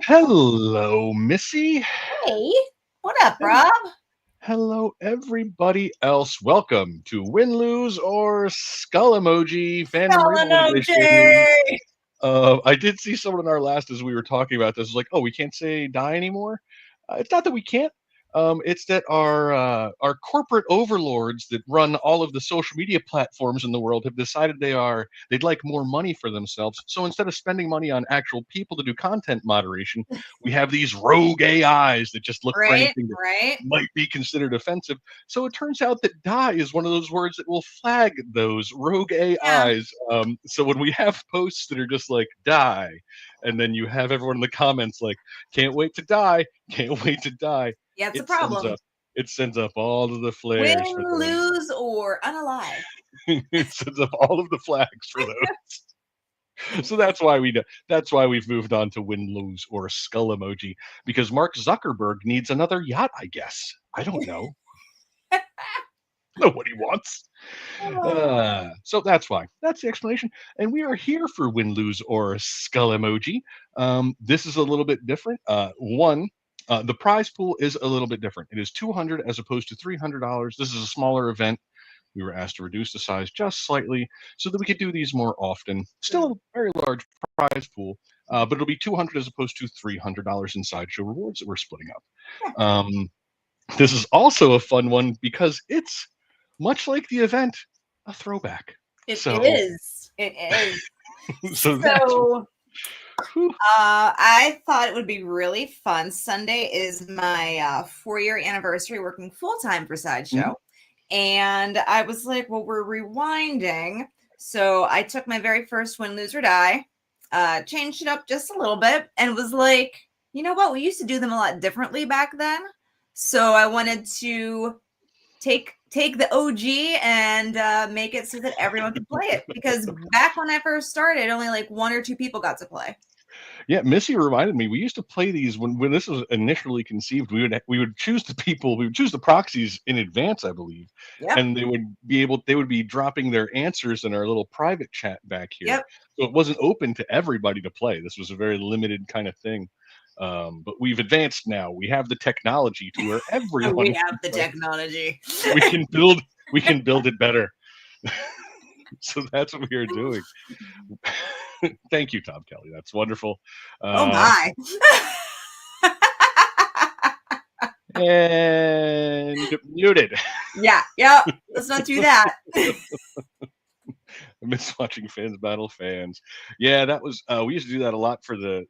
Hello, Missy. Hey, what up, And Rob? hello, everybody else. Welcome to Win, Lose, or Skull Emoji Fandom Colin Revitalization. OJ. I did see someone in our last as we were talking about this was like, oh, we can't say die anymore. It's not that we can't. It's that our corporate overlords that run all of the social media platforms in the world have decided they'd like more money for themselves. So instead of spending money on actual people to do content moderation, we have these rogue AIs that just look for Right, anything that right. might be considered offensive. So it turns out that die is one of those words that will flag those rogue Yeah, AIs. So when we have posts that are just like die, and then you have everyone in the comments like, can't wait to die, can't wait to die, yeah, it's a it sends problem. up it sends up all of the Win, flares for those. lose, or unalive. It sends up all of the flags for those. So that's why we've moved on to win, lose, or skull emoji, because Mark Zuckerberg needs another yacht, I guess. I don't know. Know what he wants. Oh, So that's why. That's the explanation. And we are here for win, lose, or skull emoji. This is a little bit different. The prize pool is a little bit different. It is 200 as opposed to $300. This is a smaller event. We were asked to reduce the size just slightly so that we could do these more often. Still a very large prize pool, but it'll be 200 as opposed to $300 in Sideshow rewards that we're splitting up. yeah, This is also a fun one because it's much like the event, a throwback. it So, is. It is. so that's So, whew, I thought it would be really fun. Sunday is my 4-year anniversary working full time for mhm, Sideshow. And I was like, well, we're rewinding. So I took my very first win, lose, or die, changed it up just a little bit, and was like, you know what? We used to do them a lot differently back then. So I wanted to take the OG and make it so that everyone could play it. Because back when I first started, only like 1 or 2 people got to play. yeah, Missy reminded me. We used to play these when this was initially conceived. We would choose the people, we would choose the proxies in advance, I believe, Yep. and they would be dropping their answers in our little private chat back here. Yep. So it wasn't open to everybody to play. This was a very limited kind of thing. But we've advanced now. We have the technology to where We everyone have can the play. technology. We can build we can build it better. So that's what we are doing. Thank you, Tom Kelly. That's wonderful. Oh Uh, my. and muted. Yeah. Yep. Let's not do that. I miss watching fans battle fans. Yeah, that was we used to do that a lot for the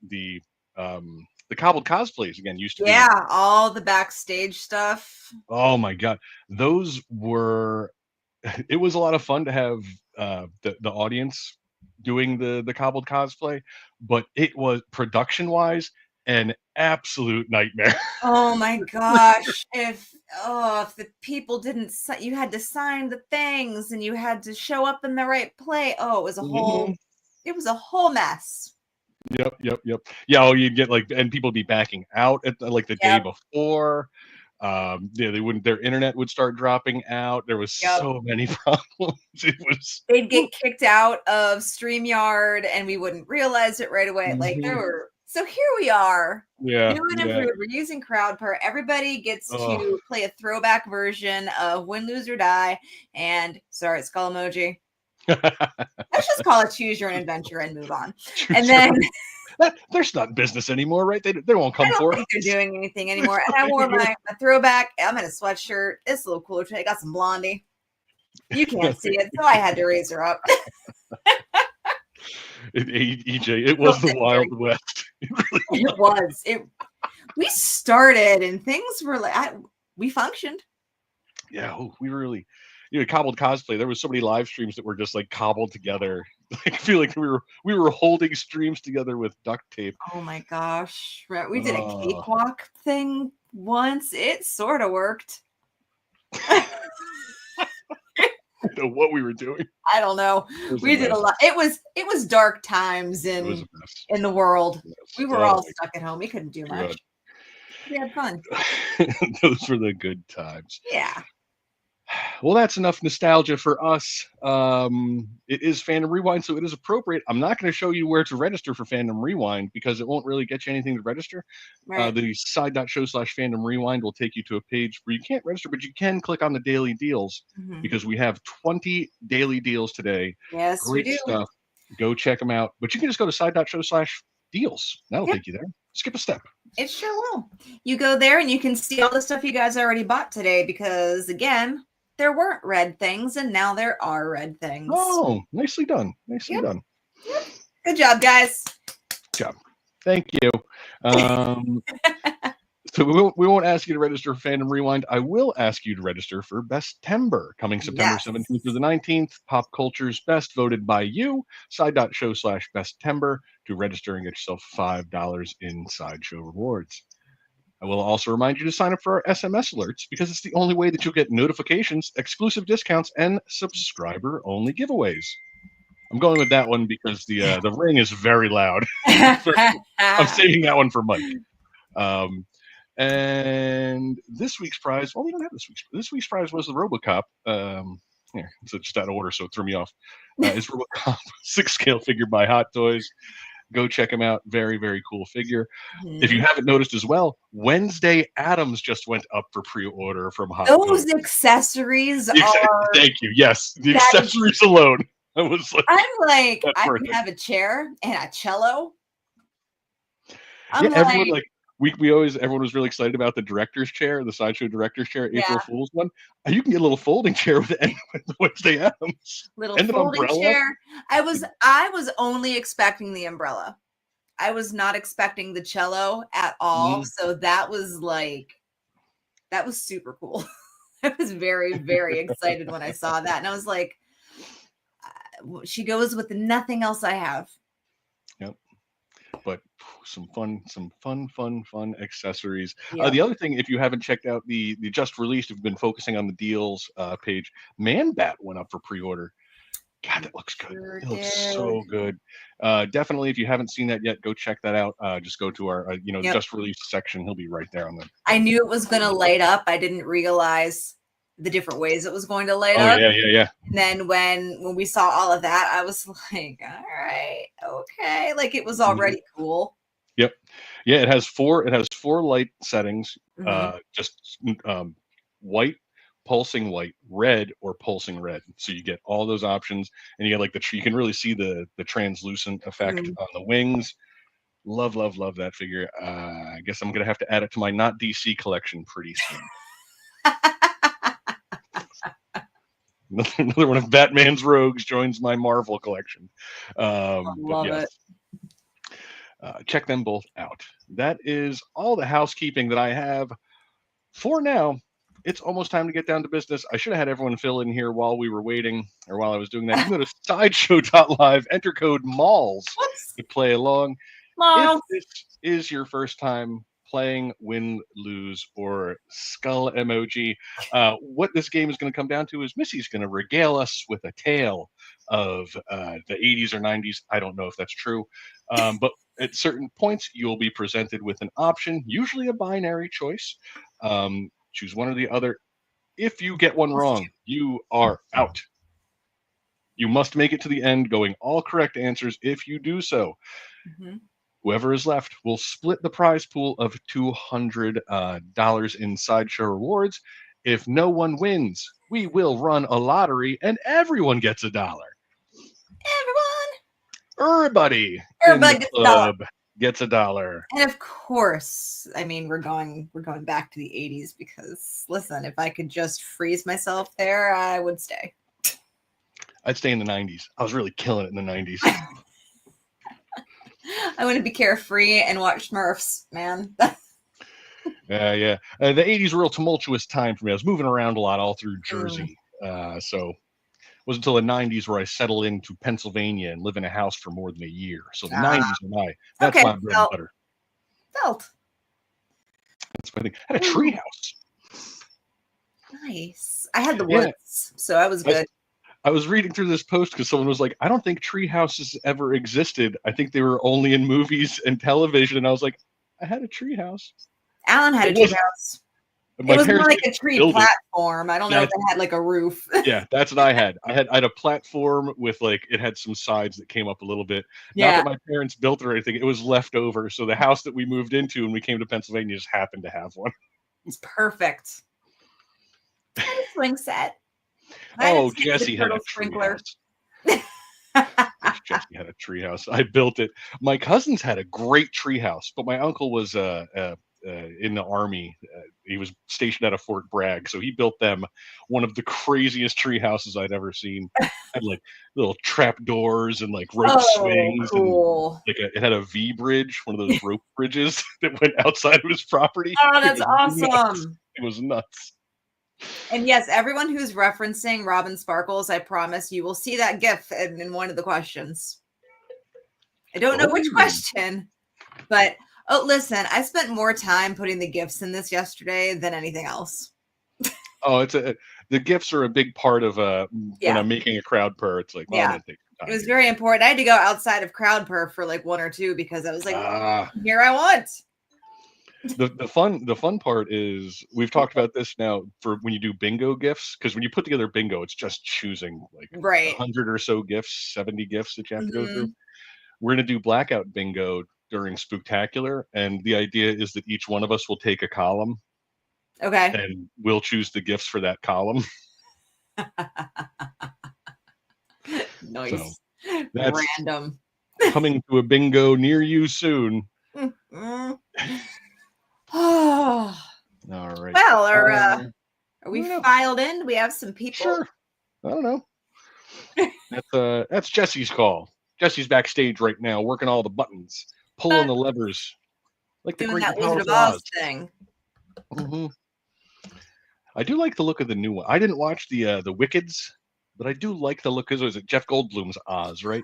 cobbled cosplays. Again, used to be. Yeah, all the backstage stuff. Oh my god, those were. It was a lot of fun to have the audience doing the cobbled cosplay, but it was production wise an absolute nightmare. Oh my gosh. If the people didn't you had to sign the things and you had to show up in the right place. Oh, Mhm. it was a whole mess. Yep. Yeah, oh, you'd get like, and people would be backing out at like the day Yep. before. Yeah, they wouldn't. Their internet would start dropping out. There was Yep. so many problems. It was. They'd get kicked out of StreamYard and we wouldn't realize it right away. Like Mhm. so here we are. Yeah, New and yeah. improved. We're using Crowdper. Everybody gets Oh, to play a throwback version of Win, Lose, or Die. And sorry, skull emoji. Let's just call it Choose Your Own Adventure and move on. And then There's not business anymore, right? They won't I come don't for us. think they're doing anything anymore. And I wore my throwback. I'm in a sweatshirt. It's a little cooler today. I got some blondie. You can't see it, so I had to raise her up. EJ, it was Little the Wild victory. West. It really was. It was. We started and things were like we functioned. Yeah, oh, we really, cobbled cosplay. There was so many live streams that were just like cobbled together. I feel like we were holding streams together with duct tape. Oh my gosh. Right. We did a Oh, cakewalk thing once. It sort of worked. I don't know what we were doing. I don't know. It was a We did a mess. lot. It was dark times It was a in mess. the world. Yes. We were Oh all my stuck at home. We couldn't do much. god. We had fun. Those were the good times. Yeah. Well, that's enough nostalgia for us. It is Fandom Rewind, so it is appropriate. I'm not going to show you where to register for Fandom Rewind because it won't really get you anything to register. Right. The side.show/Fandom Rewind will take you to a page where you can't register, but you can click on the daily deals Mhm. because we have 20 daily deals today. Yes, we Great do. stuff. Go check them out. But you can just go to side.show/deals. That'll Yep, take you there. Skip a step. it sure will. You go there and you can see all the stuff you guys already bought today because, again, there weren't red things and now there are red things. Oh, nicely done. Nicely Yep. done. Yep. Good job, guys. Good job. Thank you. So we won't ask you to register for Fandom Rewind. I will ask you to register for Bestember, coming September Yes. 17th through the 19th. Pop Culture's Best, voted by you. Side.show/Bestember to register and get yourself $5 in Sideshow rewards. I will also remind you to sign up for our SMS alerts because it's the only way that you'll get notifications, exclusive discounts, and subscriber-only giveaways. I'm going with that one because the ring is very loud. I'm saving that one for Mike. And this week's prize, well, we don't have this week's prize was the RoboCop. Here, it's just out of order, so it threw me off. It's RoboCop 6-scale figure by Hot Toys. Go check him out. Very, very cool figure. If you haven't noticed as well, Wednesday Addams just went up for pre-order from Hot Those Toys. accessories are. Thank you. Yes, the accessories alone. I was like, I'm like, that's I worth can it. have a chair and a cello. Yeah, everyone everyone was really excited about the director's chair, the Sideshow director's chair, Yeah. April Fool's one. You can get a little folding chair with the Wednesday Addams. Little And an folding umbrella. chair. I was only expecting the umbrella. I was not expecting the cello at all. So that was super cool. I was very, very excited when I saw that. And I was like, she goes with nothing else I have. Yep. But some fun accessories. Yeah. The other thing, if you haven't checked out the just released, if you've been focusing on the deals page, Man Bat went up for pre-order. God, that looks good. Sure It looks did. so good. Definitely, if you haven't seen that yet, go check that out. Just go to our just released section. He'll be right there on the. I knew it was going to light up. I didn't realize the different ways it was going to light up. Yeah. And then when we saw all of that, I was like, all right, okay. Like it was already cool. Yep. Yeah, it has four light settings. Just white, pulsing white, red, or pulsing red. So you get all those options, and you get like you can really see the translucent effect on the wings. Love that figure. I guess I'm gonna have to add it to my not DC collection pretty soon. Another one of Batman's Rogues joins my Marvel collection. Love it. Check them both out. That is all the housekeeping that I have for now. It's almost time to get down to business. I should have had everyone fill in here while we were waiting, or while I was doing that. You can go to sideshow.live, enter code MALLS to play along. If this is your first time playing Win, Lose, or Skull Emoji, what this game is going to come down to is Missy's going to regale us with a tale of the 80s or 90s. I don't know if that's true, but at certain points, you'll be presented with an option, usually a binary choice. Choose one or the other. If you get one wrong, you are out. You must make it to the end, going all correct answers. If you do so, whoever is left will split the prize pool of $200 in Sideshow rewards. If no one wins, we will run a lottery, and everyone gets $1. Everybody in the club gets $1. And of course, I mean, we're going back to the 80s because listen, if I could just freeze myself there, I would stay. I'd stay in the 90s. I was really killing it in the 90s. I want to be carefree and watch Smurfs, man. Yeah. The 80s were a real tumultuous time for me. I was moving around a lot all through Jersey. So it wasn't until the 90s where I settled into Pennsylvania and live in a house for more than a year. So the 90s are that's my bread and butter. That's my thing. I had a tree house. Nice. I had the woods, so I was good. I was reading through this post because someone was like, I don't think tree houses ever existed. I think they were only in movies and television. And I was like, I had a tree house. Alan had a tree house. It My was more parents like a didn't tree build it. platform. I don't know if it had like a roof. Yeah, that's what I had. I had a platform with like it had some sides that came up a little bit. Not Yeah, that my parents built it or anything. It was left over. So the house that we moved into when we came to Pennsylvania just happened to have one. it's perfect. I had a swing set. I had a Oh, Timmy the Jesse had Turtle a sprinkler. treehouse. Wish Jesse had a treehouse. I built it. My cousins had a great treehouse, but my uncle was in the army. He was stationed at a Fort Bragg, so he built them one of the craziest tree houses I'd ever seen. Had like little trap doors and like rope Oh, swings and cool. like it had a V bridge, one of those rope bridges that went outside of his property. Oh, It that's was nuts. awesome. It was nuts. And yes, everyone who's referencing Robin Sparkles, I promise you will see that GIF in one of the questions. I don't know which Oh, question, but oh, listen, I spent more time putting the GIFs in this yesterday than anything else. oh, the gifts are a big part of when Yeah, I'm making a crowd purr. It's like, well, I'm yeah. gonna take some It time was here. very important. I had to go outside of CrowdPerf for like one or two because I was like, Ah, here I want. the fun part is we've talked about this now for when you do bingo gifts, because when you put together bingo, it's just choosing like a Right. 100 or so gifts, 70 gifts that you have to go through. Mhm. We're gonna do blackout bingo during Spooktacular, and the idea is that each one of us will take a column Okay. and we'll choose the gifts for that column. So Nice. that's Random. coming to a bingo near you soon. Mm. Oh, All right. well, are I we don't know. filed in? Do we have some people? Sure. I don't know. That's Jesse's call. Jesse's backstage right now, working all the buttons, pulling the levers, like the Doing great that and Wizard of powerful Oz Oz. thing. Hmm. I do like the look of the new one. I didn't watch the Wickeds, but I do like the look. Because was it Jeff Goldblum's Oz, right?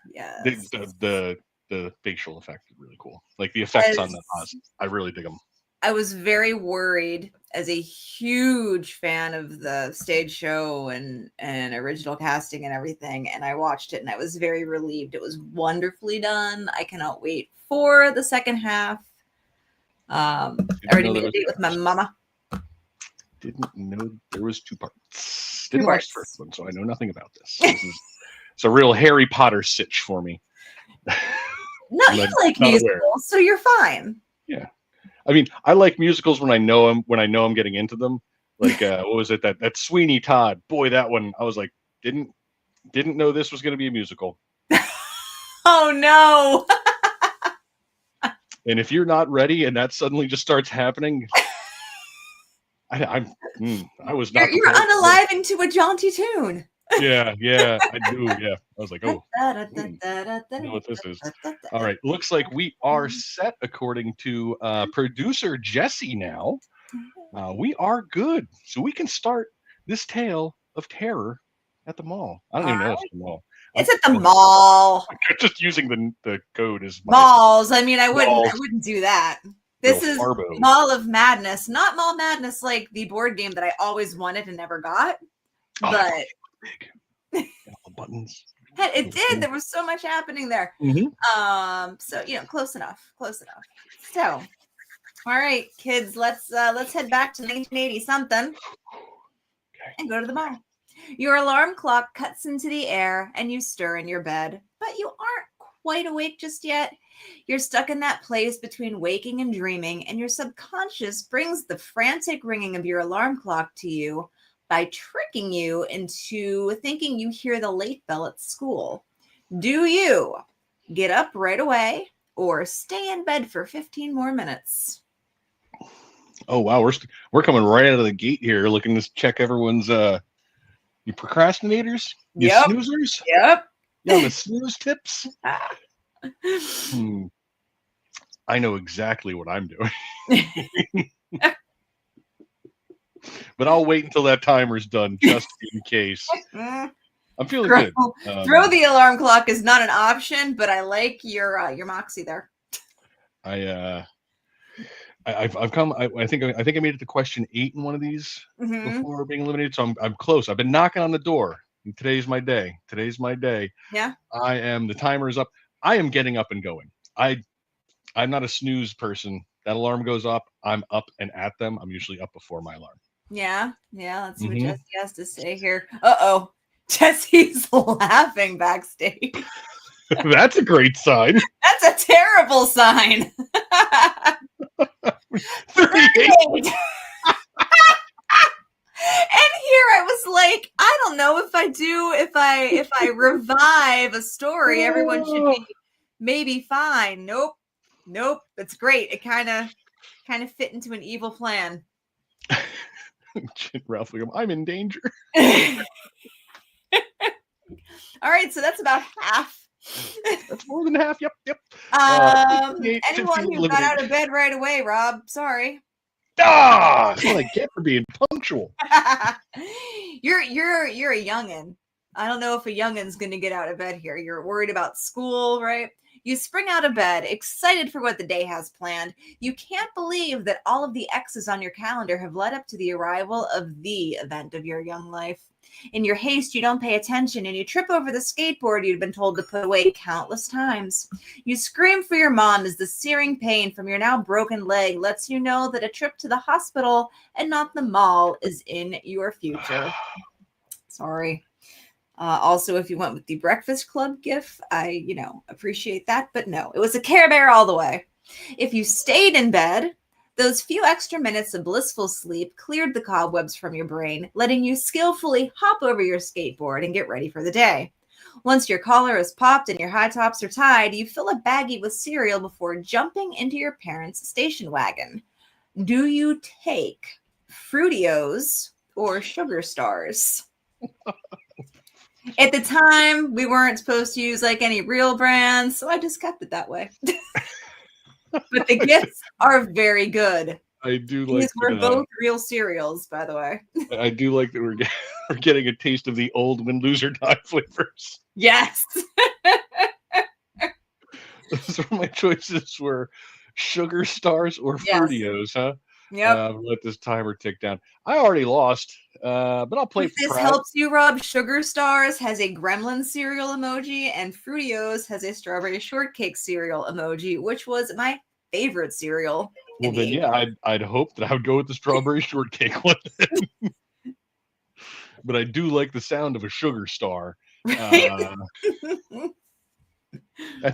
The, Yes. the the the facial effect is really cool. Like the effects on the As Oz, I really dig them. I was very worried as a huge fan of the stage show and original casting and everything, and I watched it and I was very relieved. It was wonderfully done. I cannot wait for the second half. I Didn't already know made there a was date with my mama. didn't know there was two parts. Two Didn't watch the first parts. one, so I know nothing about this. It's a real Harry Potter sitch for me. No, I'm you like not aware. musicals, so you're fine. Yeah. I mean, I like musicals when I know them, when I know I'm getting into them. Like what was it that Sweeney Todd? Boy, that one I was like, didn't know this was going to be a musical. Oh no. And if you're not ready and that suddenly just starts happening, I was not You're prepared for this. unaliving to a jaunty tune. Yeah, I do. Yeah, I was like, oh, I know what this is. All right, looks like we are set according to producer Jesse now. We are good. So we can start this tale of terror at the mall. I don't All even know if right. it's the mall. It's at the mall. I'm just using the code as my Malls. I mean, I malls, wouldn't do that. real This is Farbo. Mall of Madness, not Mall Madness like the board game that I always wanted and never got. Oh, But big. All the buttons. it did. There was so much happening there. Mm-hmm. So close enough. Close enough. So, all right, kids, let's head back to 1980 something and go to the mall. Your alarm clock cuts into the air and you stir in your bed, but you aren't quite awake just yet. You're stuck in that place between waking and dreaming, and your subconscious brings the frantic ringing of your alarm clock to you by tricking you into thinking you hear the late bell at school. Do you get up right away or stay in bed for 15 more minutes? Oh wow, we're coming right out of the gate here, looking to check everyone's you procrastinators, you Yep. snoozers, Yep. you on the snooze tips. I know exactly what I'm doing. But I'll wait until that timer's done just in case. I'm feeling good. Throw the alarm clock is not an option, but I like your moxie there. I've come. I think I made it to question 8 in one of these before being eliminated. So I'm close. I've been knocking on the door. And today's my day. Today's my day. Yeah. The timer is up. I am getting up and going. I'm not a snooze person. that alarm goes up, I'm up and at them. I'm usually up before my alarm. Yeah. Let's see what Mhm. Jesse has to say here. Uh-oh. Jesse's laughing backstage. That's a great sign. That's a terrible sign. 38. And here I was like, I don't know if I revive a story, everyone should Oh. be maybe fine. Nope. It's great. It kind of fit into an evil plan. Ralph Wiggum, I'm in danger. All right, so that's about half. That's more than half. Yep. Anyone who got out of bed right away, Rob. Sorry. That's what I get for being punctual. You're a youngin'. I don't know if a youngin's gonna get out of bed here. You're worried about school, right? You spring out of bed, excited for what the day has planned. You can't believe that all of the X's on your calendar have led up to the arrival of the event of your young life. In your haste, you don't pay attention and you trip over the skateboard you'd been told to put away countless times. You scream for your mom as the searing pain from your now broken leg lets you know that a trip to the hospital and not the mall is in your future. Sorry. Also, if you went with the Breakfast Club gif, I, appreciate that. But no, it was a Care Bear all the way. If you stayed in bed, those few extra minutes of blissful sleep cleared the cobwebs from your brain, letting you skillfully hop over your skateboard and get ready for the day. Once your collar is popped and your high tops are tied, you fill a baggie with cereal before jumping into your parents' station wagon. Do you take Fruitios or Sugar Stars? At the time, we weren't supposed to use like any real brands, so I just kept it that way. But the gifts are very good. I do like. These were both real cereals, by the way. I do like that we're getting a taste of the old Win, Lose, or Die flavors. Yes. So my choices were Sugar Stars or Fruitios, huh? Yep. Let this timer tick down. I already lost, but I'll play. If this helps you, Rob, Sugar Stars has a gremlin cereal emoji, and Fruitios has a strawberry shortcake cereal emoji, which was my favorite cereal. Well, then, yeah, I'd hope that I would go with the strawberry shortcake one. But I do like the sound of a Sugar Star. That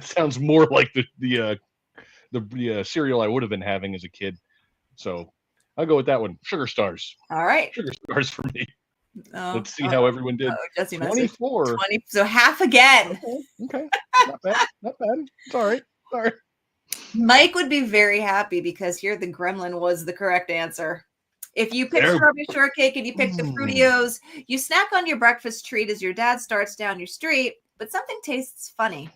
sounds more like the cereal I would have been having as a kid. So I'll go with that one. Sugar Stars. All right. Sugar Stars for me. Let's see how everyone did. 24. 20, so half again. Okay. Not bad. It's all right. Sorry. Mike would be very happy because here the gremlin was the correct answer. If you pick strawberry shortcake and you pick the Fruitios, you snack on your breakfast treat as your dad starts down your street, but something tastes funny.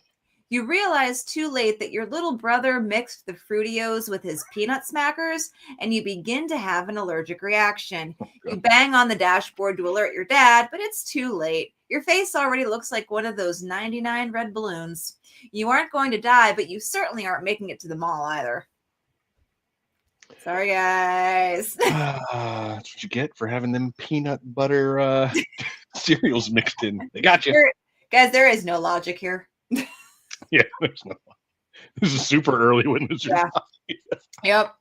You realize too late that your little brother mixed the Fruitios with his peanut smackers, and you begin to have an allergic reaction. You bang on the dashboard to alert your dad, but it's too late. Your face already looks like one of those 99 red balloons. You aren't going to die, but you certainly aren't making it to the mall either. Sorry, guys. That's what you get for having them peanut butter cereals mixed in. They got you. Guys, there is no logic here. Yeah, there's no. This is super early when this. Yeah. Yep.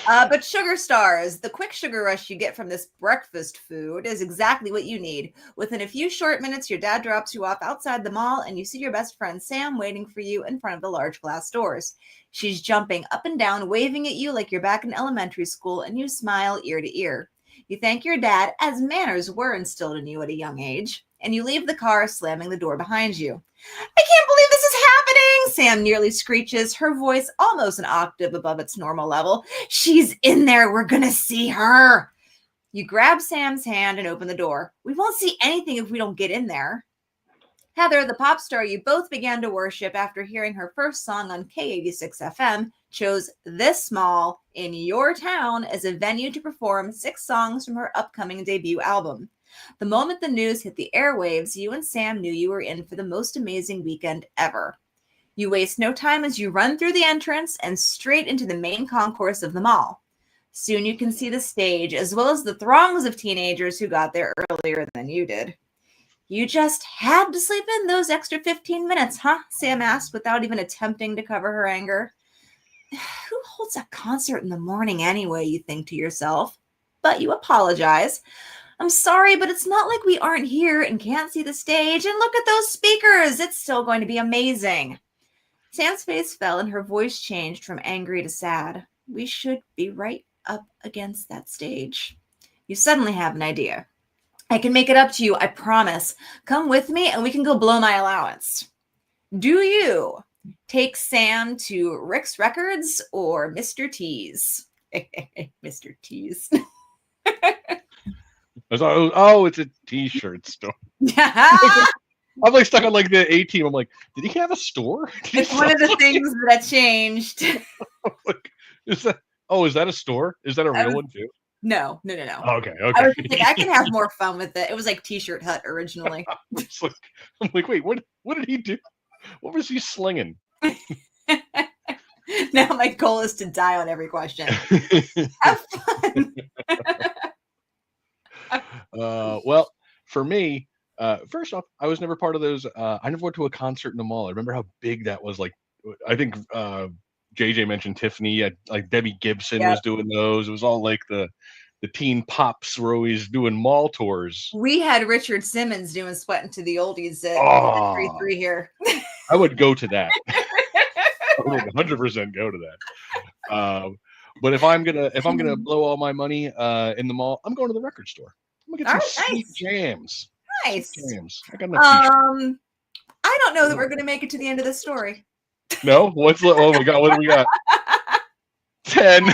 But Sugar Stars, the quick sugar rush you get from this breakfast food, is exactly what you need. Within a few short minutes, your dad drops you off outside the mall, and you see your best friend Sam waiting for you in front of the large glass doors. She's jumping up and down, waving at you like you're back in elementary school, and you smile ear to ear. You thank your dad, as manners were instilled in you at a young age, and you leave the car, slamming the door behind you. I can't believe this is happening, Sam nearly screeches, her voice almost an octave above its normal level. She's in there. We're going to see her. You grab Sam's hand and open the door. We won't see anything if we don't get in there. Heather, the pop star you both began to worship after hearing her first song on K86 FM, chose this mall in your town as a venue to perform 6 songs from her upcoming debut album. The moment the news hit the airwaves, you and Sam knew you were in for the most amazing weekend ever. You waste no time as you run through the entrance and straight into the main concourse of the mall. Soon you can see the stage, as well as the throngs of teenagers who got there earlier than you did. You just had to sleep in those extra 15 minutes, huh? Sam asked without even attempting to cover her anger. Who holds a concert in the morning anyway, you think to yourself. But you apologize. I'm sorry, but it's not like we aren't here and can't see the stage. And look at those speakers. It's still going to be amazing. Sam's face fell and her voice changed from angry to sad. We should be right up against that stage. You suddenly have an idea. I can make it up to you, I promise. Come with me and we can go blow my allowance. Do you take Sam to Rick's Records or Mr. T's? Mr. T's. Oh, it's a t-shirt store. I'm like stuck on like the A team. I'm like, did he have a store? It's one of the things that changed. Like, is that a store? Is that a real one too? No. Okay. I was just like, I can have more fun with it. It was like T-shirt Hut originally. I'm like, wait, what did he do? What was he slinging? Now my goal is to die on every question. Have fun. Well, for me, first off, I was never part of those. I never went to a concert in the mall. I remember how big that was. Like, I think JJ mentioned Tiffany. Like Debbie Gibson was doing those. It was all like the teen pops were always doing mall tours. We had Richard Simmons doing Sweatin' to the Oldies at 33 here. I would go to that. I would 100% go to that. But if I'm gonna blow all my money in the mall, I'm going to the record store. I'm gonna get some sweet jams. Nice. Jams. I got enough I don't know that we're gonna make it to the end of this story. No? Oh my god, what do we got? 10.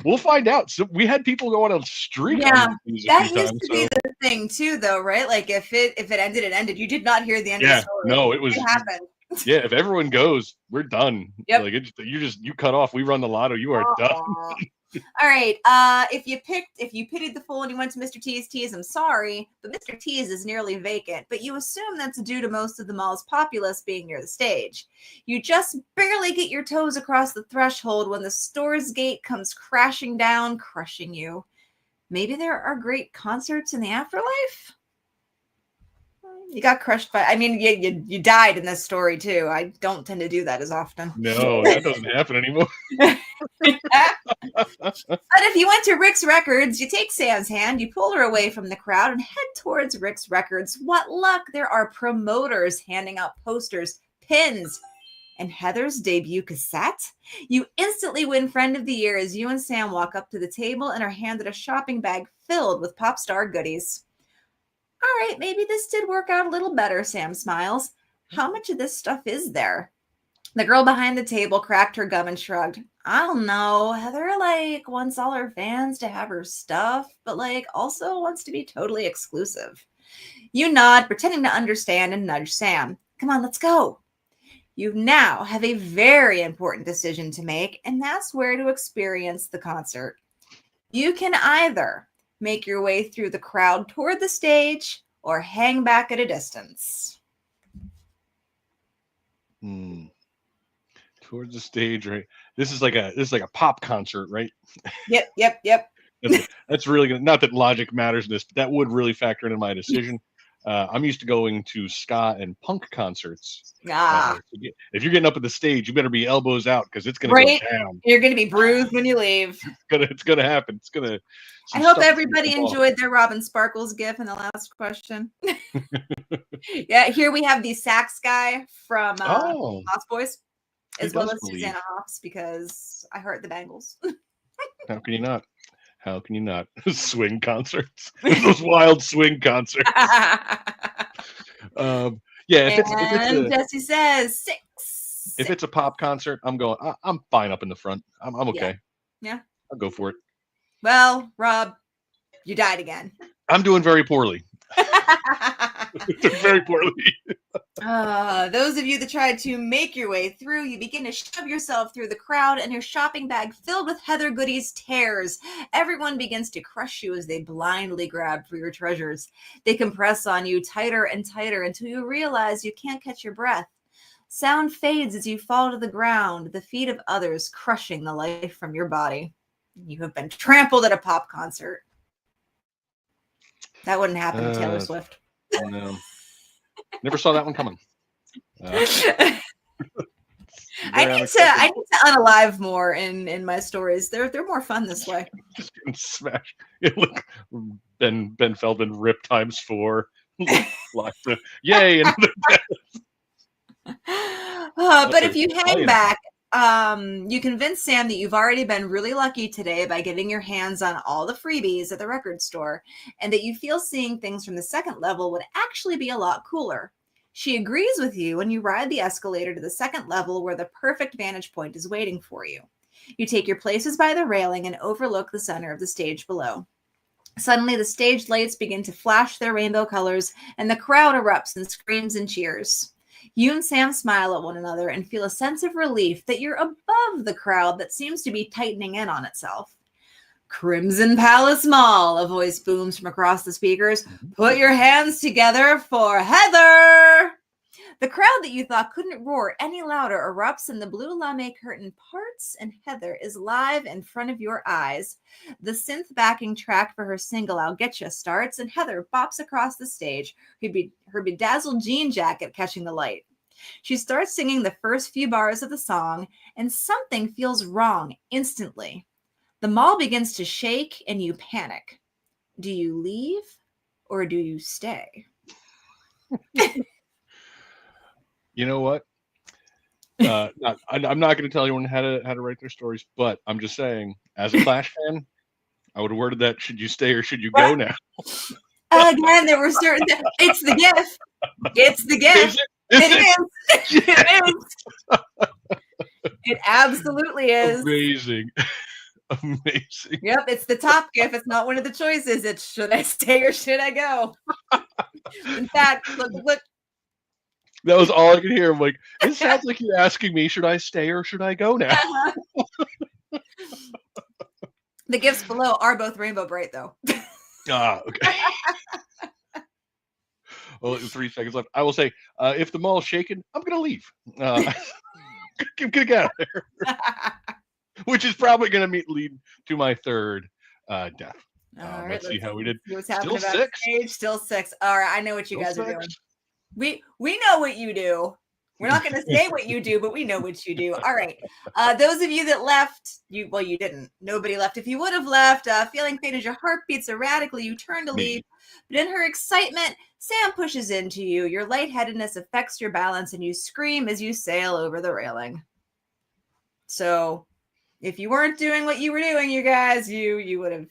We'll find out. So we had people go on a streak. Yeah, that used to be the thing too, though, right? Like if it ended, it ended. You did not hear the end of the story. No, it happened. Yeah, if everyone goes, we're done. Yep. Like you cut off. We run the lotto. You are done. All right. If you pitied the fool and you went to Mr. T's, I'm sorry, but Mr. T's is nearly vacant. But you assume that's due to most of the mall's populace being near the stage. You just barely get your toes across the threshold when the store's gate comes crashing down, crushing you. Maybe there are great concerts in the afterlife? You got crushed by, I mean, you died in this story too. I don't tend to do that as often. No, that doesn't happen anymore. But if you went to Rick's Records, you take Sam's hand, you pull her away from the crowd and head towards Rick's Records. What luck! There are promoters handing out posters, pins, and Heather's debut cassette. You instantly win Friend of the Year as you and Sam walk up to the table and are handed a shopping bag filled with pop star goodies. All right, maybe this did work out a little better, Sam smiles. How much of this stuff is there? The girl behind the table cracked her gum and shrugged. I don't know. Heather, wants all her fans to have her stuff, but, also wants to be totally exclusive. You nod, pretending to understand, and nudge Sam. Come on, let's go. You now have a very important decision to make, and that's where to experience the concert. You can either make your way through the crowd toward the stage or hang back at a distance. Towards the stage, right? This is like a pop concert, right? Yep. That's really good. Not that logic matters in this, but that would really factor into my decision. I'm used to going to ska and punk concerts. If you're getting up at the stage, you better be elbows out because it's going to go down. You're going to be bruised when you leave. It's going to happen. I hope everybody enjoyed their Robin Sparkles gif in the last question. Yeah, here we have the sax guy from Lost Boys, as well as Susanna Hoffs, because I heard the Bangles. How can you not? How can you not? Swing concerts. Those wild swing concerts. If Jesse says 6. If it's a pop concert, I'm fine up in the front. I'm okay. Yeah. I'll go for it. Well, Rob, you died again. I'm doing very poorly. Very poorly. Those of you that tried to make your way through, you begin to shove yourself through the crowd and your shopping bag filled with Heather goodies tears. Everyone begins to crush you as they blindly grab for your treasures. They compress on you tighter and tighter until you realize you can't catch your breath. Sound fades as you fall to the ground, the feet of others crushing the life from your body. You have been trampled at a pop concert. That wouldn't happen to Taylor Swift. No. Never saw that one coming. I Very need to unalive more in my stories. They're more fun this way. Just getting smashed. Look, Ben Feldman rip times 4. Lots of yay! Another But if you hang back, you convince Sam that you've already been really lucky today by getting your hands on all the freebies at the record store, and that you feel seeing things from the second level would actually be a lot cooler. She agrees with you, and you ride the escalator to the second level where the perfect vantage point is waiting for you. You take your places by the railing and overlook the center of the stage below. Suddenly, the stage lights begin to flash their rainbow colors, and the crowd erupts and screams and cheers. You and Sam smile at one another and feel a sense of relief that you're above the crowd that seems to be tightening in on itself. Crimson Palace Mall, a voice booms from across the speakers. Put your hands together for Heather! The crowd that you thought couldn't roar any louder erupts, and the blue lame curtain parts, and Heather is live in front of your eyes. The synth backing track for her single I'll Getcha starts, and Heather bops across the stage, her bedazzled jean jacket catching the light. She starts singing the first few bars of the song, and something feels wrong instantly. The mall begins to shake, and you panic. Do you leave, or do you stay? You know what? I'm not going to tell anyone how to write their stories, but I'm just saying, as a Clash fan, I would have worded that: should you stay or should you go now? Again, there were certain. It's the gift. It's the gift. It is. It is. It absolutely is. Amazing. Amazing. Yep, it's the top gift. It's not one of the choices. It's should I stay or should I go? In fact, look. That was all I could hear. I'm like, it sounds like you're asking me, should I stay or should I go now? The gifts below are both rainbow bright, though. Okay. Well, 3 seconds left. I will say, if the mall is shaking, I'm going to leave. Get out of there. Which is probably going to lead to my third death. Right, let's see how we did. Still 6. Still 6. All right, I know what you guys are doing. We know what you do. We're not going to say what you do, but we know what you do. All right. Those of you that left, you didn't. Nobody left. If you would have left, feeling faint as your heart beats erratically, you turn to leave. But in her excitement, Sam pushes into you. Your lightheadedness affects your balance, and you scream as you sail over the railing. So, if you weren't doing what you were doing, you guys, you would have,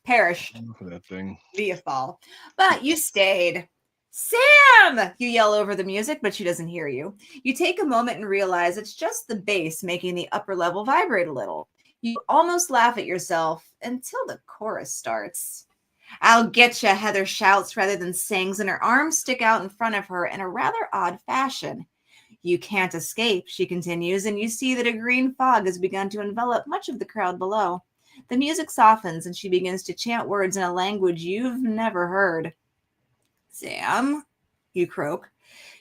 perished for that thing via fall. But you stayed. Sam! You yell over the music, but she doesn't hear you. You take a moment and realize it's just the bass making the upper level vibrate a little. You almost laugh at yourself until the chorus starts. I'll Getcha, Heather shouts rather than sings, and her arms stick out in front of her in a rather odd fashion. You can't escape, she continues, and you see that a green fog has begun to envelop much of the crowd below. The music softens, and she begins to chant words in a language you've never heard. Sam, you croak.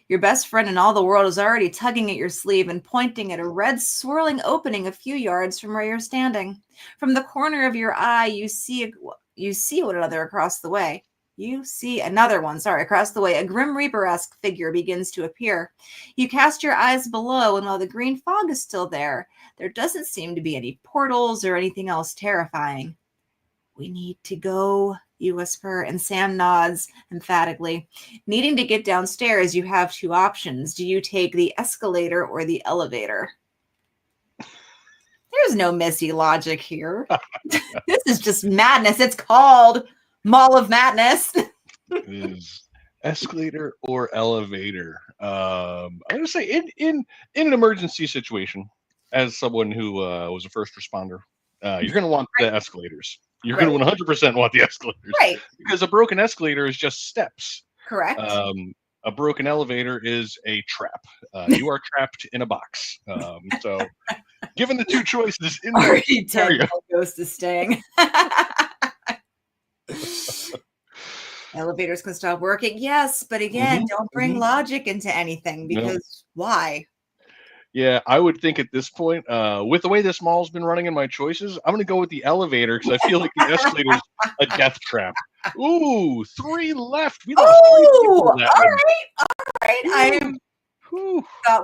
Your best friend in all the world is already tugging at your sleeve and pointing at a red swirling opening a few yards from where you're standing. From the corner of your eye, you see another across the way. Across the way. A Grim Reaper-esque figure begins to appear. You cast your eyes below, and while the green fog is still there doesn't seem to be any portals or anything else terrifying. We need to go, you whisper, and Sam nods emphatically. Needing to get downstairs, you have 2 options. Do you take the escalator or the elevator? There's no messy logic here. This is just madness. It's called Mall of Madness. It is escalator or elevator. I'm going to say in an emergency situation, as someone who was a first responder, you're going to want the escalators. You're going to 100% want the escalators. Right. Because a broken escalator is just steps. Correct. A broken elevator is a trap. You are trapped in a box. So given the 2 choices in already area, Ghost is staying. Elevators can stop working. Yes, but again, don't bring logic into anything because why? Yeah, I would think at this point, with the way this mall's been running in my choices, I'm going to go with the elevator because I feel like the escalator's a death trap. Ooh, 3 left. We lost 3 people. All right. Whew. I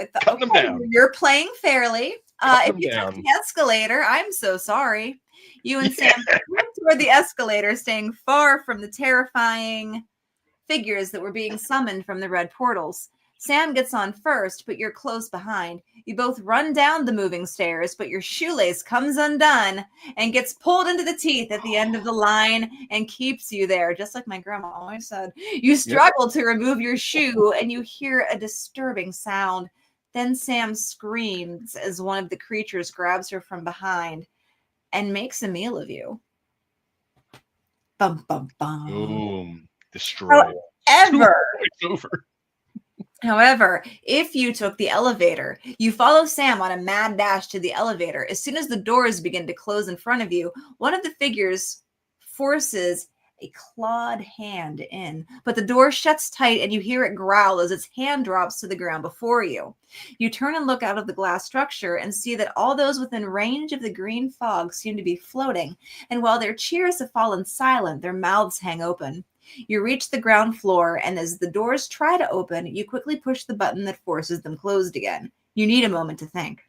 thought, Cutting them okay, down. you're playing fairly. Cutting If them you took down. the escalator, I'm so sorry. You and Yeah. Sam moved toward the escalator, staying far from the terrifying figures that were being summoned from the red portals. Sam gets on first, but you're close behind. You both run down the moving stairs, but your shoelace comes undone and gets pulled into the teeth at the end of the line and keeps you there, just like my grandma always said. You Yep. struggle to remove your shoe and you hear a disturbing sound. Then Sam screams as one of the creatures grabs her from behind and makes a meal of you. Bum, bum, bum. Boom. Destroyed. 2 However, points over. However, if you took the elevator, you follow Sam on a mad dash to the elevator. As soon as the doors begin to close in front of you, one of the figures forces a clawed hand in, but the door shuts tight and you hear it growl as its hand drops to the ground before you. You turn and look out of the glass structure and see that all those within range of the green fog seem to be floating, and while their cheers have fallen silent, their mouths hang open. You reach the ground floor, and as the doors try to open, you quickly push the button that forces them closed again. You need a moment to think.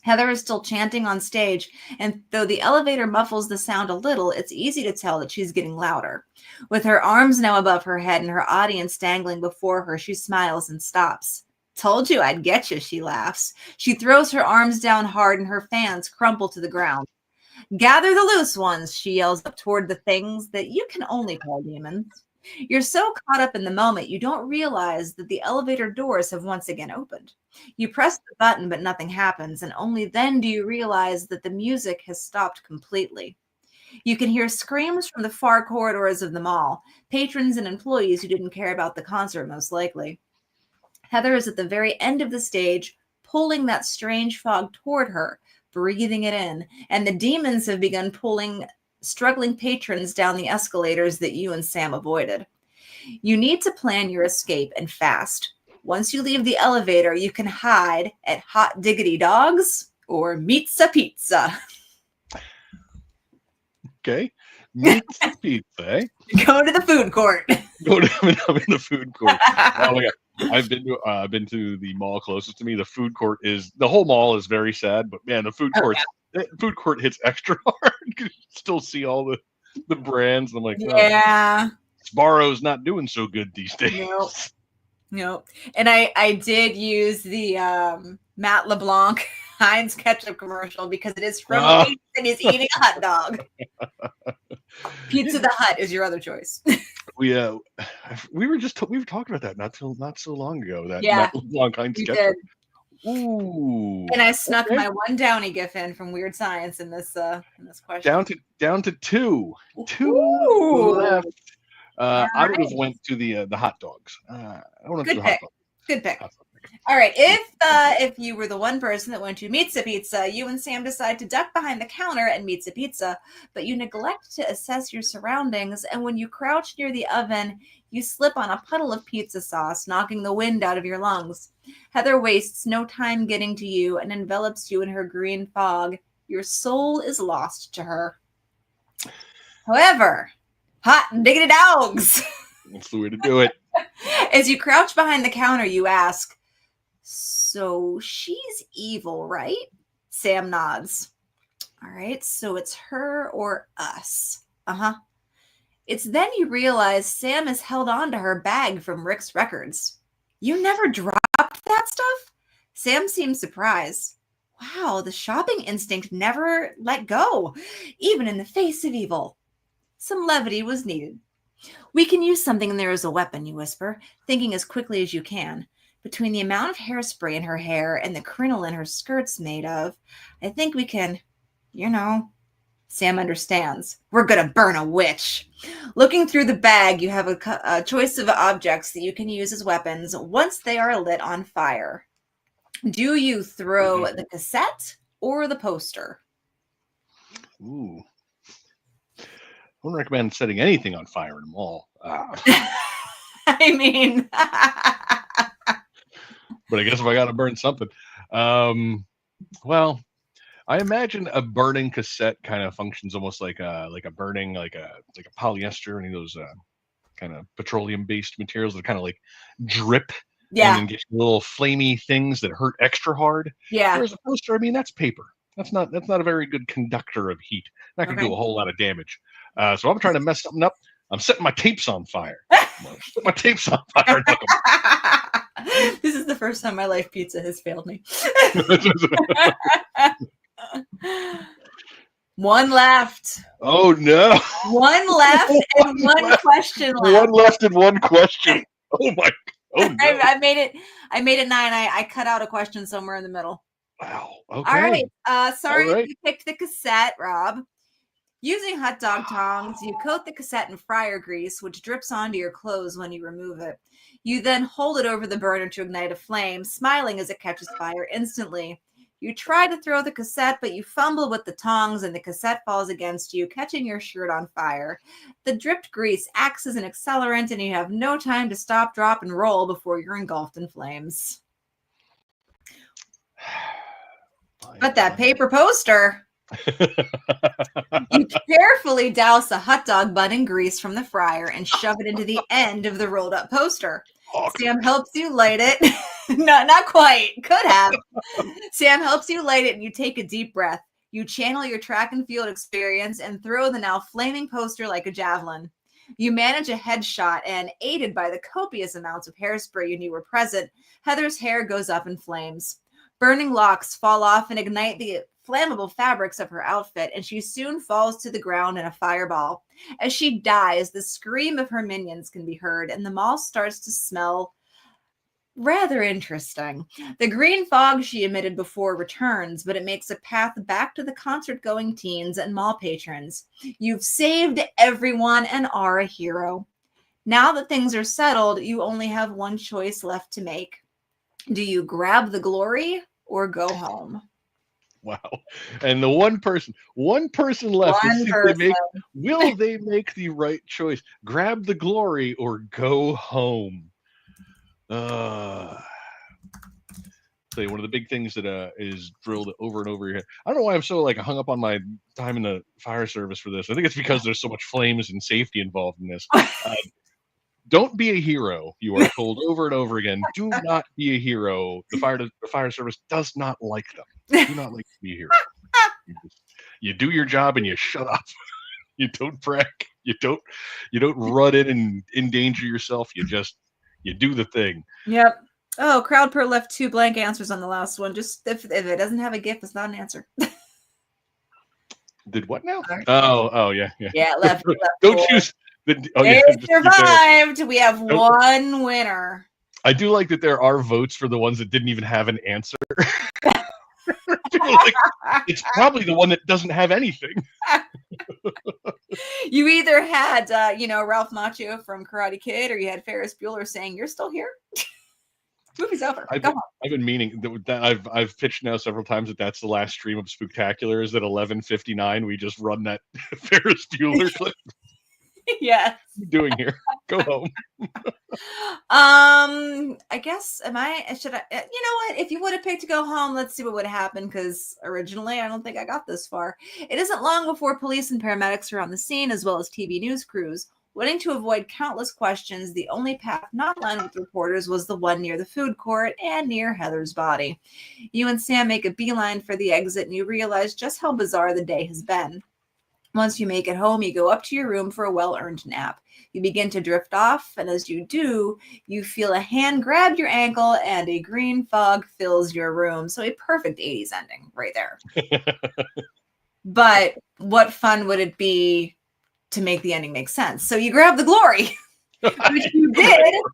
Heather is still chanting on stage, and though the elevator muffles the sound a little, it's easy to tell that she's getting louder. With her arms now above her head and her audience dangling before her, she smiles and stops. Told you I'd get you, she laughs. She throws her arms down hard, and her fans crumple to the ground. Gather the loose ones, she yells up toward the things that you can only call demons. You're so caught up in the moment, you don't realize that the elevator doors have once again opened. You press the button, but nothing happens, and only then do you realize that the music has stopped completely. You can hear screams from the far corridors of the mall, patrons and employees who didn't care about the concert, most likely. Heather is at the very end of the stage, pulling that strange fog toward her, breathing it in, and the demons have begun pulling struggling patrons down the escalators that you and Sam avoided. You need to plan your escape and fast. Once you leave the elevator, you can hide at Hot Diggity Dogs or Pizza Pizza. Okay. Meats and pizza, eh? Go to the food court. Go to I'm in the food court. Oh my god. I've been to the mall closest to me. The food court is the whole mall is very sad, but man, the food court hits extra hard. You can still see all the brands. And I'm like, oh, Yeah. Sbarro's not doing so good these days. Nope. Nope. And I did use the Matt LeBlanc Heinz ketchup commercial because it is from a week and he's eating a hot dog. Pizza the Hut is your other choice. We were talking about that not so long ago. That Yeah, Matt LeBlanc Heinz we ketchup. did. Ooh. And I snuck Okay. my one Downey gif in from Weird Science in this question. Down to two Ooh. left. I would have Alright. went to the hot dogs. I went to Good the hot pick. dogs. Good pick. Hot dog. All right. If you were the one person that went to Pizza, you and Sam decide to duck behind the counter at Pizza, but you neglect to assess your surroundings. And when you crouch near the oven, you slip on a puddle of pizza sauce, knocking the wind out of your lungs. Heather wastes no time getting to you and envelops you in her green fog. Your soul is lost to her. However, hot diggity dogs. That's the way to do it. As you crouch behind the counter, you ask, so she's evil, right? Sam nods. All right, so it's her or us. Uh-huh. It's then you realize Sam has held on to her bag from Rick's records. You never dropped that stuff? Sam seems surprised. Wow, the shopping instinct never let go, even in the face of evil. Some levity was needed. We can use something in there as a weapon, you whisper, thinking as quickly as you can. Between the amount of hairspray in her hair and the crinoline her skirt's made of, I think we can, Sam understands. We're going to burn a witch. Looking through the bag, you have a choice of objects that you can use as weapons once they are lit on fire. Do you throw the cassette or the poster? Ooh. I wouldn't recommend setting anything on fire in a mall. I mean, but I guess if I got to burn something, well, I imagine a burning cassette kind of functions almost like a burning like a polyester, any of those kind of petroleum based materials that kind of like drip Yeah. then get little flamey things that hurt extra hard. Yeah. Whereas a poster, I mean, that's paper. That's not a very good conductor of heat. Not going to Okay. do a whole lot of damage. So I'm trying to mess something up. I'm setting my tapes on fire. Set my tapes on fire. This is the first time my life pizza has failed me. One left. Oh no! One left and one question left. One left and one question. Oh my! Oh no! I made it. I made it 9. I cut out a question somewhere in the middle. Wow. Okay. All right. Sorry All right. you picked the cassette, Rob. Using hot dog tongs, you coat the cassette in fryer grease, which drips onto your clothes when you remove it. You then hold it over the burner to ignite a flame, smiling as it catches fire instantly. You try to throw the cassette, but you fumble with the tongs and the cassette falls against you, catching your shirt on fire. The dripped grease acts as an accelerant, and you have no time to stop, drop, and roll before you're engulfed in flames. But that paper poster. You carefully douse a hot dog bun in grease from the fryer and shove it into the end of the rolled up poster. Sam helps you light it. Not quite. Could have. Sam helps you light it and you take a deep breath. You channel your track and field experience and throw the now flaming poster like a javelin. You manage a headshot and, aided by the copious amounts of hairspray you knew were present, Heather's hair goes up in flames. Burning locks fall off and ignite the flammable fabrics of her outfit, and she soon falls to the ground in a fireball. As she dies, the scream of her minions can be heard, and the mall starts to smell rather interesting. The green fog she emitted before returns, but it makes a path back to the concert-going teens and mall patrons. You've saved everyone and are a hero. Now that things are settled, you only have one choice left to make. Do you grab the glory or go home? Wow. And the one person left. Will they make the right choice? Grab the glory or go home? Tell you, one of the big things that is drilled over and over your head. I don't know why I'm so like hung up on my time in the fire service for this. I think it's because there's so much flames and safety involved in this. Don't be a hero. You are told over and over again. Do not be a hero. The fire service does not like them. Do not like to be a hero. You do your job and you shut up. You don't brag. You don't run in and endanger yourself. You do the thing. Yep. Oh, CrowdPro left 2 blank answers on the last one. Just if it doesn't have a GIF, it's not an answer. Did what now? Oh, yeah. Yeah, left. Don't choose. They survived. We have one winner. I do like that there are votes for the ones that didn't even have an answer. It's probably the one that doesn't have anything. You either had, Ralph Macchio from Karate Kid, or you had Ferris Bueller saying, "You're still here." Movie's over. I've been meaning that I've pitched now several times that that's the last stream of Spooktacular. Is at 11:59 we just run that Ferris Bueller clip. Yes. What are you doing here? Go home. I guess should I you know what? If you would have picked to go home, let's see what would have happened, because originally I don't think I got this far. It isn't long before police and paramedics are on the scene, as well as TV news crews. Wanting to avoid countless questions, the only path not lined with reporters was the one near the food court and near Heather's body. You and Sam make a beeline for the exit, and you realize just how bizarre the day has been. Once you make it home, you go up to your room for a well-earned nap. You begin to drift off, and as you do, you feel a hand grab your ankle and a green fog fills your room. So a perfect 80s ending right there. But what fun would it be to make the ending make sense? So you grab the glory, which you did,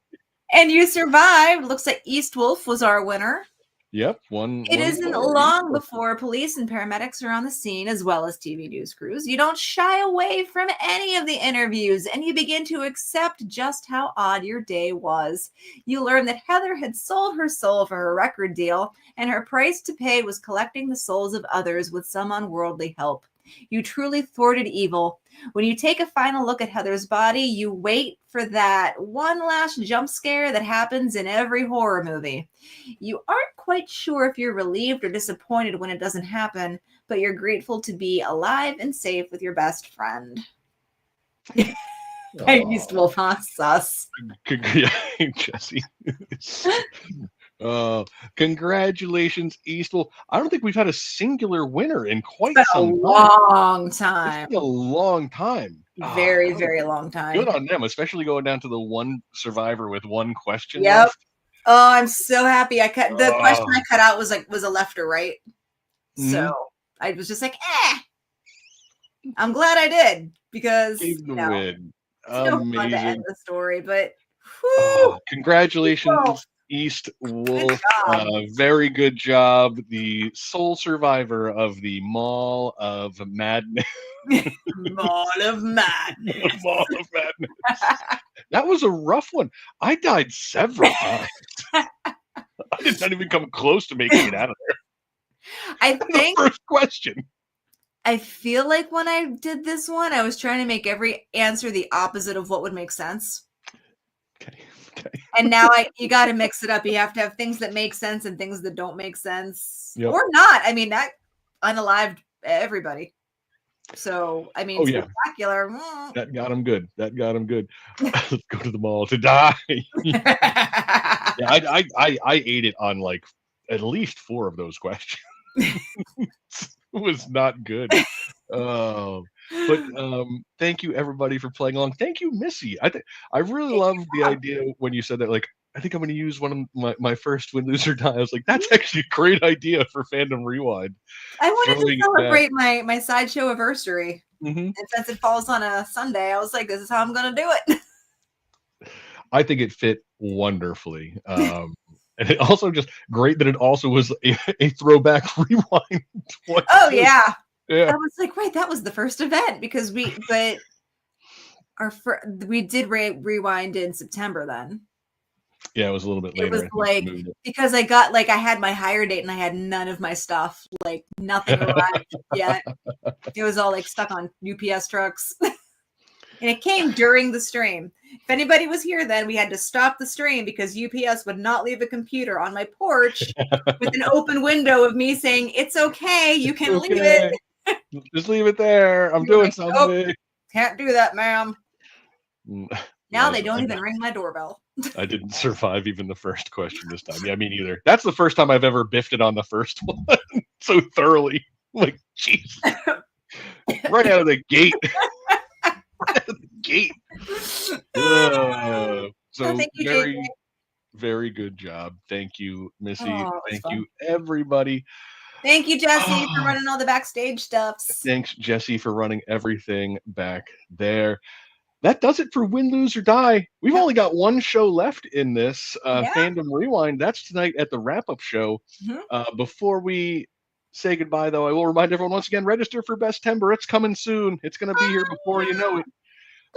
and you survived. Looks like East Wolf was our winner. Yep. It isn't long before police and paramedics are on the scene, as well as TV news crews. You don't shy away from any of the interviews, and you begin to accept just how odd your day was. You learn that Heather had sold her soul for her record deal, and her price to pay was collecting the souls of others with some unworldly help. You truly thwarted evil. When you take a final look at Heather's body, you wait for that one last jump scare that happens in every horror movie. You aren't quite sure if you're relieved or disappointed when it doesn't happen, but you're grateful to be alive and safe with your best friend. I used will haunts us. Jesse. Uh, Congratulations, Eastville. I don't think we've had a singular winner in quite Been a some time. long It's time. been a long time. Very, very long time. Good on them, especially going down to the one survivor with one question Yep. left. Oh, I'm so happy. I cut the question I cut out was a left or right. So I was just like, I'm glad I did because Gave the win. it's no fun to end the story, but congratulations, East Wolf. Very good job. The sole survivor of the Mall of Madness. Mall of Madness. Mall of Madness. That was a rough one. I died several times. I did not even come close to making it out of there. I think the first question. I feel like when I did this one, I was trying to make every answer the opposite of what would make sense. Okay. And now you got to mix it up. You have to have things that make sense and things that don't make sense, Yep. or not. I mean, that unalived everybody. So I mean, spectacular. That got him good. Let's go to the mall to die. Yeah, I ate it on like at least 4 of those questions. It was not good. But thank you everybody for playing along. Thank you, Missy. I really love the idea when you said that. Like, I think I'm going to use one of my first Win, Lose, or Die. I was like, that's actually a great idea for Fandom Rewind. I wanted to celebrate my Sideshow anniversary, and since it falls on a Sunday, I was like, this is how I'm going to do it. I think it fit wonderfully. And it also just great that it also was a throwback rewind. Oh yeah. I was like, wait, that was the first event because we did rewind in September then. Yeah, it was a little bit later. It was like because I had my hire date and I had none of my stuff, like nothing arrived yet. It was all like stuck on UPS trucks. And it came during the stream. If anybody was here then, we had to stop the stream because UPS would not leave a computer on my porch with an open window of me saying, it's okay, you can leave it. Just leave it there. I'm doing something. Nope, can't do that, ma'am. Now they don't even ring my doorbell. I didn't survive even the first question this time. Yeah, me neither. That's the first time I've ever biffed it on the first one so thoroughly. Like, jeez. Right out of the gate. So thank you, very good job. Thank you, Missy. Thank you, everybody. Thank you, Jesse, for running all the backstage stuffs. Thanks, Jesse, for running everything back there. That does it for Win, Lose, or Die. We've only got one show left in this Fandom Rewind. That's tonight at the wrap-up show. Before we say goodbye, though, I will remind everyone once again, register for Bestember. It's coming soon. It's going to be here before you know it.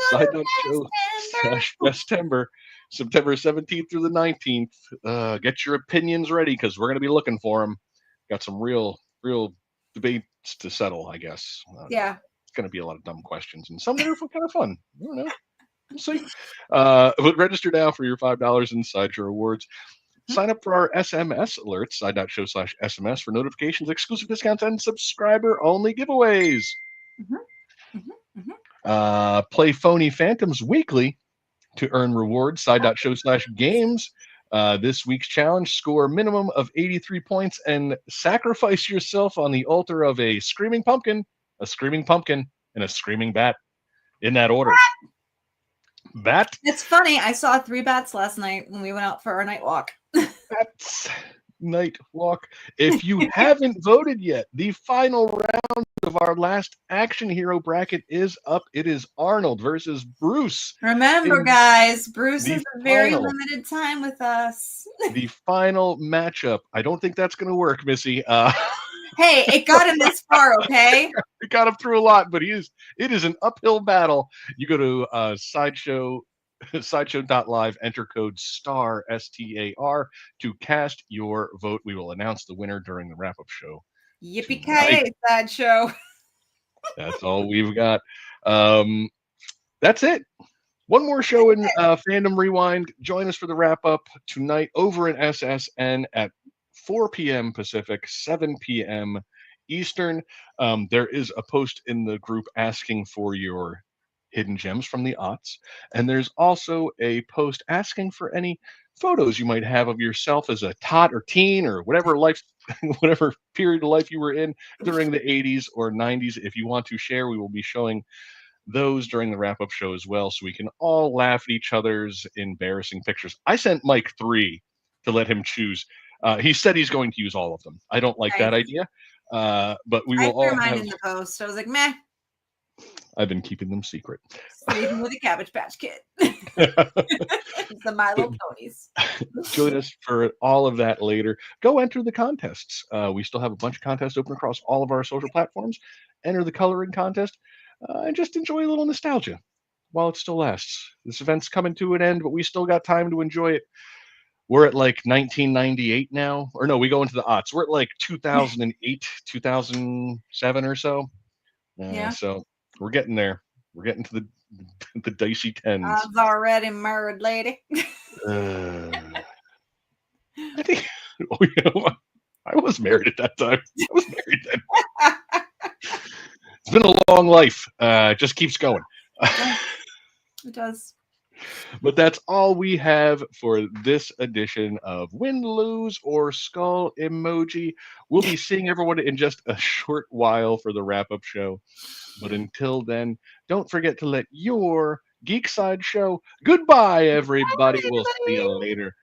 Sideshow/Bestember, September 17th through the 19th. Get your opinions ready because we're going to be looking for them. Got some real debates to settle, I guess. Yeah. It's going to be a lot of dumb questions and some that are kind of fun. I don't know. We'll see. But register now for your $5 in Sideshow rewards. Sign up for our SMS alerts, side.show/SMS, for notifications, exclusive discounts, and subscriber-only giveaways. Play Phony Phantoms weekly to earn rewards, side.show/games. This week's challenge, score a minimum of 83 points and sacrifice yourself on the altar of a screaming pumpkin, and a screaming bat. In that order. Bat. It's funny. I saw 3 bats last night when we went out for our night walk. Bats. Night walk. If you haven't voted yet, the final round of our last action hero bracket is up. It is Arnold versus Bruce. Remember, guys, Bruce has a very limited time with us. The final matchup. I don't think that's going to work, Missy. Hey, it got him this far, okay? It got him through a lot, but it is an uphill battle. You go to sideshow.live, enter code STAR, STAR, to cast your vote. We will announce the winner during the wrap-up show. Yippee-ki-yay, Sideshow. That's all we've got. That's it. One more show in Fandom Rewind. Join us for the wrap-up tonight over in SSN at 4 p.m. Pacific, 7 p.m. Eastern. There is a post in the group asking for your hidden gems from the aughts. And there's also a post asking for any photos you might have of yourself as a tot or teen or whatever life, whatever period of life you were in during the 80s or 90s. If you want to share, we will be showing those during the wrap up show as well, so we can all laugh at each other's embarrassing pictures. I sent Mike 3 to let him choose. He said he's going to use all of them. I don't like that Nice. idea, but we I will threw all mine have. in the post. I was like, meh, I've been keeping them secret. sleeping with a Cabbage Patch Kid. The My But Little Ponies. join us for all of that later. Go enter the contests. We still have a bunch of contests open across all of our social platforms. Enter the coloring contest and just enjoy a little nostalgia while it still lasts. This event's coming to an end, but we still got time to enjoy it. We're at like 1998 now, or no, we go into the aughts. We're at like 2008, 2007 or so. Yeah. So we're getting there. We're getting to the the dicey I tens. was already married, lady. Uh, I think oh, you know, I was married at that time. I was married then. It's been a long life. It just keeps going. It does. But that's all we have for this edition of Win, Lose, or Skull Emoji. We'll be seeing everyone in just a short while for the wrap up show. But until then, don't forget to let your geek side show. Goodbye, everybody. We'll see you Everybody. later.